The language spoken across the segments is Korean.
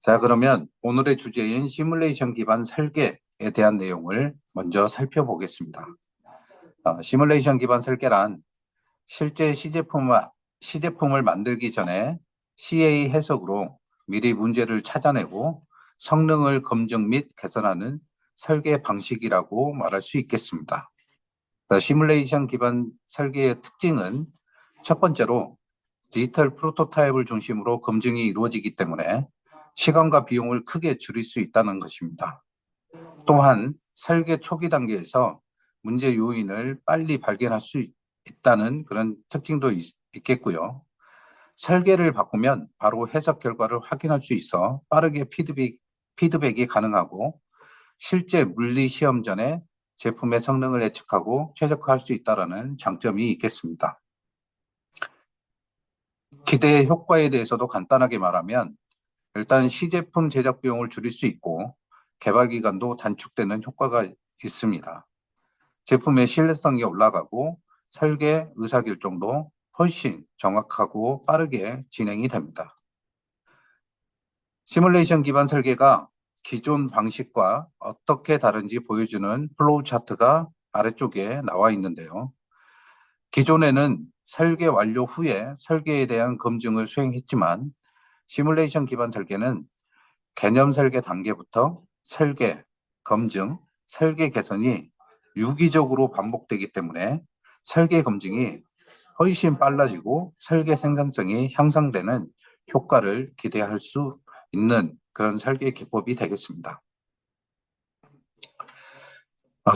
자, 그러면 오늘의 주제인 시뮬레이션 기반 설계에 대한 내용을 먼저 살펴보겠습니다. 시뮬레이션 기반 설계란 실제 시제품을 만들기 전에 CA 해석으로 미리 문제를 찾아내고 성능을 검증 및 개선하는 설계 방식이라고 말할 수 있겠습니다. 시뮬레이션 기반 설계의 특징은 첫 번째로 디지털 프로토타입을 중심으로 검증이 이루어지기 때문에 시간과 비용을 크게 줄일 수 있다는 것입니다. 또한 설계 초기 단계에서 문제 요인을 빨리 발견할 수 있다는 그런 특징도 있겠고요. 설계를 바꾸면 바로 해석 결과를 확인할 수 있어 빠르게 피드백이 가능하고 실제 물리 시험 전에 제품의 성능을 예측하고 최적화할 수 있다는 장점이 있겠습니다. 기대 효과에 대해서도 간단하게 말하면 일단 시제품 제작 비용을 줄일 수 있고 개발 기간도 단축되는 효과가 있습니다. 제품의 신뢰성이 올라가고 설계 의사결정도 훨씬 정확하고 빠르게 진행이 됩니다. 시뮬레이션 기반 설계가 기존 방식과 어떻게 다른지 보여주는 플로우 차트가 아래쪽에 나와 있는데요. 기존에는 설계 완료 후에 설계에 대한 검증을 수행했지만 시뮬레이션 기반 설계는 개념 설계 단계부터 설계, 검증, 설계 개선이 유기적으로 반복되기 때문에 설계 검증이 훨씬 빨라지고 설계 생산성이 향상되는 효과를 기대할 수 있는 그런 설계 기법이 되겠습니다.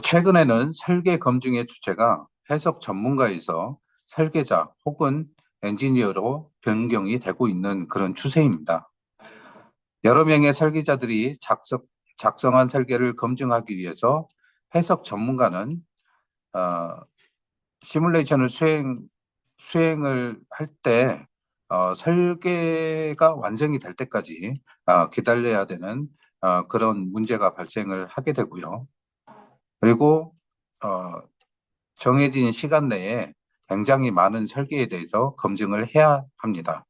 최근에는 설계 검증의 주체가 해석 전문가에서 설계자 혹은 엔지니어로 변경이 되고 있는 그런 추세입니다. 여러 명의 설계자들이 작성한 설계를 검증하기 위해서 해석 전문가는 시뮬레이션을 수행을 할 때 설계가 완성이 될 때까지 기다려야 되는 그런 문제가 발생을 하게 되고요. 그리고 정해진 시간 내에 굉장히 많은 설계에 대해서 검증을 해야 합니다.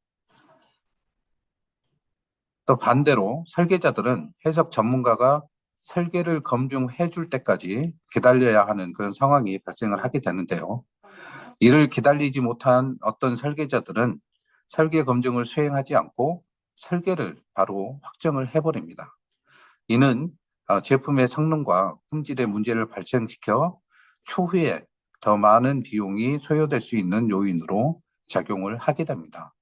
또 반대로 설계자들은 해석 전문가가 설계를 검증해 줄 때까지 기다려야 하는 그런 상황이 발생을 하게 되는데요. 이를 기다리지 못한 어떤 설계자들은 설계 검증을 수행하지 않고 설계를 바로 확정을 해버립니다. 이는 제품의 성능과 품질의 문제를 발생시켜 추후에 더 많은 비용이 소요될 수 있는 요인으로 작용을 하게 됩니다.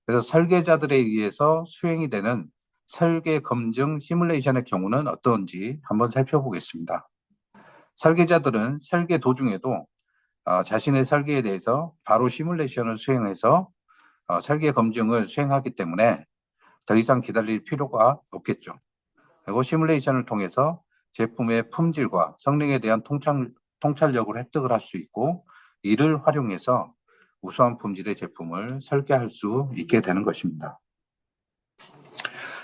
그래서 설계자들에 의해서 수행이 되는 설계 검증 시뮬레이션의 경우는 어떤지 한번 살펴보겠습니다. 설계자들은 설계 도중에도 자신의 설계에 대해서 바로 시뮬레이션을 수행해서 설계 검증을 수행하기 때문에 더 이상 기다릴 필요가 없겠죠. 그리고 시뮬레이션을 통해서 제품의 품질과 성능에 대한 통찰력을 획득을 할 수 있고 이를 활용해서 우수한 품질의 제품을 설계할 수 있게 되는 것입니다.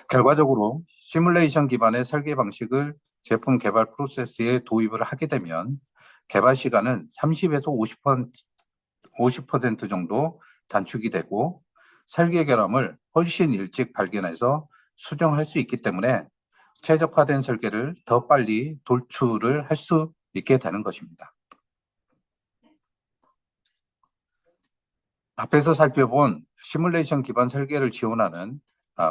결과적으로 시뮬레이션 기반의 설계 방식을 제품 개발 프로세스에 도입을 하게 되면 개발 시간은 30에서 50% 정도 단축이 되고 설계 결함을 훨씬 일찍 발견해서 수정할 수 있기 때문에 최적화된 설계를 더 빨리 돌출을 할 수 있게 되는 것입니다. 앞에서 살펴본 시뮬레이션 기반 설계를 지원하는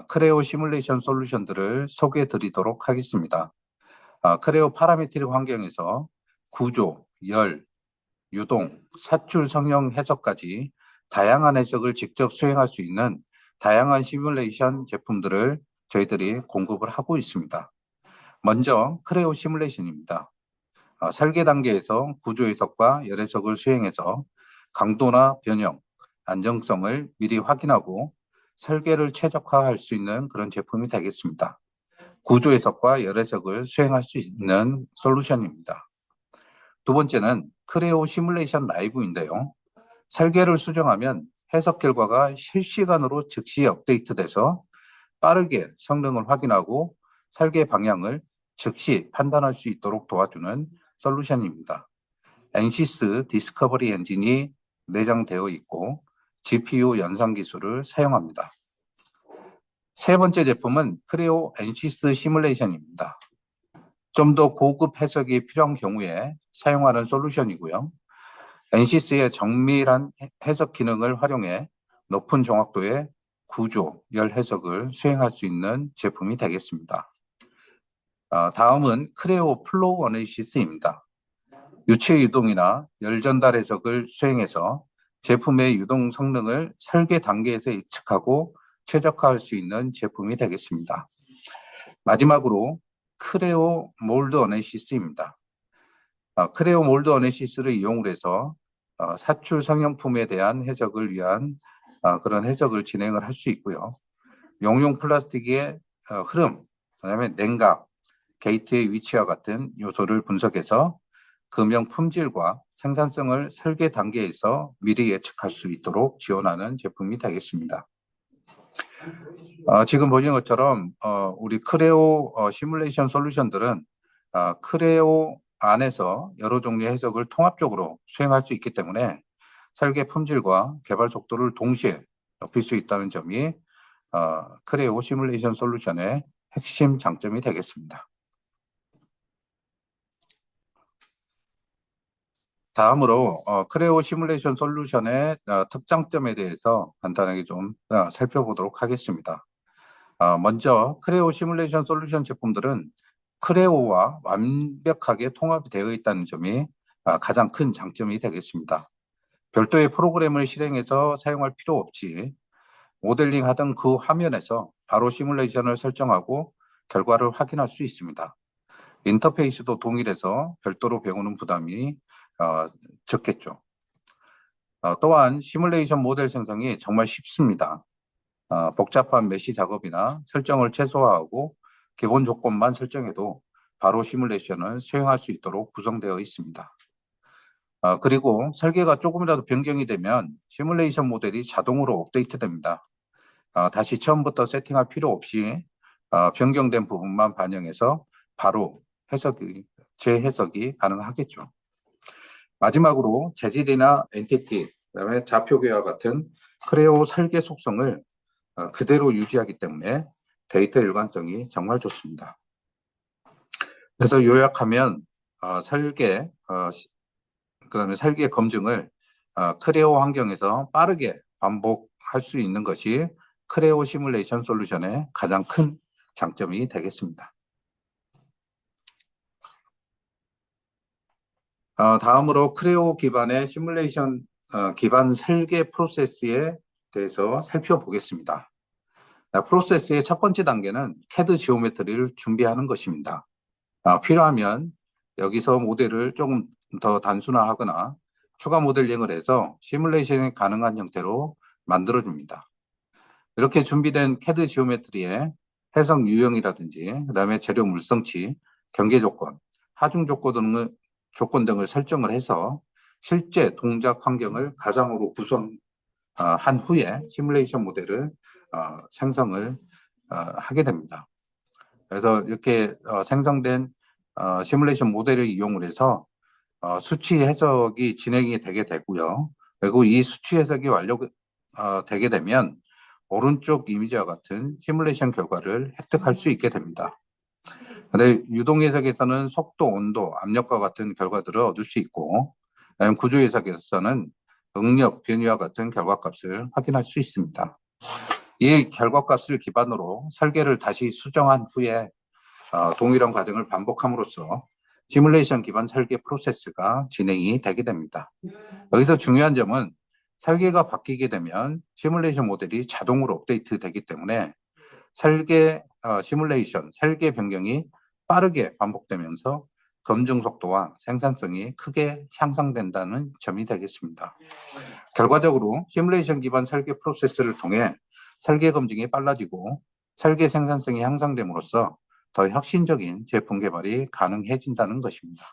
크레오 시뮬레이션 솔루션들을 소개해 드리도록 하겠습니다. 크레오 파라메트릭 환경에서 구조, 열, 유동, 사출 성형 해석까지 다양한 해석을 직접 수행할 수 있는 다양한 시뮬레이션 제품들을 저희들이 공급을 하고 있습니다. 먼저 크레오 시뮬레이션입니다. 설계 단계에서 구조 해석과 열 해석을 수행해서 강도나 변형, 안정성을 미리 확인하고 설계를 최적화할 수 있는 그런 제품이 되겠습니다. 구조 해석과 열 해석을 수행할 수 있는 솔루션입니다. 두 번째는 크레오 시뮬레이션 라이브인데요. 설계를 수정하면 해석 결과가 실시간으로 즉시 업데이트돼서 빠르게 성능을 확인하고 설계 방향을 즉시 판단할 수 있도록 도와주는 솔루션입니다. 엔시스 디스커버리 엔진이 내장되어 있고 GPU 연산 기술을 사용합니다. 세 번째 제품은 크레오 엔시스 시뮬레이션입니다. 좀 더 고급 해석이 필요한 경우에 사용하는 솔루션이고요. 엔시스의 정밀한 해석 기능을 활용해 높은 정확도의 구조, 열 해석을 수행할 수 있는 제품이 되겠습니다. 다음은 크레오 플로우 어널리시스입니다. 유체 유동이나 열 전달 해석을 수행해서 제품의 유동 성능을 설계 단계에서 예측하고 최적화할 수 있는 제품이 되겠습니다. 마지막으로 크레오 몰드 어널리시스입니다. 크레오 몰드 어널리시스를 이용을 해서 사출 상용품에 대한 해석을 위한 그런 해석을 진행을 할 수 있고요. 용융 플라스틱의 흐름, 그다음에 냉각, 게이트의 위치와 같은 요소를 분석해서 금형 품질과 생산성을 설계 단계에서 미리 예측할 수 있도록 지원하는 제품이 되겠습니다. 지금 보시는 것처럼 우리 크레오 시뮬레이션 솔루션들은 크레오 안에서 여러 종류의 해석을 통합적으로 수행할 수 있기 때문에 설계 품질과 개발 속도를 동시에 높일 수 있다는 점이 크레오 시뮬레이션 솔루션의 핵심 장점이 되겠습니다. 다음으로 크레오 시뮬레이션 솔루션의 특장점에 대해서 간단하게 좀 살펴보도록 하겠습니다. 먼저 크레오 시뮬레이션 솔루션 제품들은 크레오와 완벽하게 통합이 되어 있다는 점이 가장 큰 장점이 되겠습니다. 별도의 프로그램을 실행해서 사용할 필요 없이 모델링 하던 그 화면에서 바로 시뮬레이션을 설정하고 결과를 확인할 수 있습니다. 인터페이스도 동일해서 별도로 배우는 부담이 적겠죠. 또한 시뮬레이션 모델 생성이 정말 쉽습니다. 복잡한 메시 작업이나 설정을 최소화하고 기본 조건만 설정해도 바로 시뮬레이션을 수행할 수 있도록 구성되어 있습니다. 그리고 설계가 조금이라도 변경이 되면 시뮬레이션 모델이 자동으로 업데이트됩니다. 다시 처음부터 세팅할 필요 없이 변경된 부분만 반영해서 바로 재해석이 가능하겠죠. 마지막으로 재질이나 엔티티, 그다음에 좌표계와 같은 크레오 설계 속성을 그대로 유지하기 때문에 데이터 일관성이 정말 좋습니다. 그래서 요약하면 설계, 그다음에 설계 검증을 크레오 환경에서 빠르게 반복할 수 있는 것이 크레오 시뮬레이션 솔루션의 가장 큰 장점이 되겠습니다. 다음으로 크레오 기반의 시뮬레이션 기반 설계 프로세스에 대해서 살펴보겠습니다. 프로세스의 첫 번째 단계는 CAD 지오메트리를 준비하는 것입니다. 필요하면 여기서 모델을 조금 더 단순화하거나 추가 모델링을 해서 시뮬레이션이 가능한 형태로 만들어줍니다. 이렇게 준비된 CAD 지오메트리에 해석 유형이라든지 그다음에 재료 물성치, 경계 조건, 하중 조건 등을 설정을 해서 실제 동작 환경을 가상으로 구성한 후에 시뮬레이션 모델을 생성을 하게 됩니다. 그래서 이렇게 생성된 시뮬레이션 모델을 이용을 해서 수치 해석이 진행이 되게 되고요. 그리고 이 수치 해석이 완료되게 되면 오른쪽 이미지와 같은 시뮬레이션 결과를 획득할 수 있게 됩니다. 근데 유동 해석에서는 속도, 온도, 압력과 같은 결과들을 얻을 수 있고, 구조 해석에서는 응력, 변이와 같은 결과값을 확인할 수 있습니다. 이 결과값을 기반으로 설계를 다시 수정한 후에 동일한 과정을 반복함으로써 시뮬레이션 기반 설계 프로세스가 진행이 되게 됩니다. 여기서 중요한 점은 설계가 바뀌게 되면 시뮬레이션 모델이 자동으로 업데이트 되기 때문에 시뮬레이션, 설계 변경이 빠르게 반복되면서 검증 속도와 생산성이 크게 향상된다는 점이 되겠습니다. 결과적으로 시뮬레이션 기반 설계 프로세스를 통해 설계 검증이 빨라지고 설계 생산성이 향상됨으로써 더 혁신적인 제품 개발이 가능해진다는 것입니다.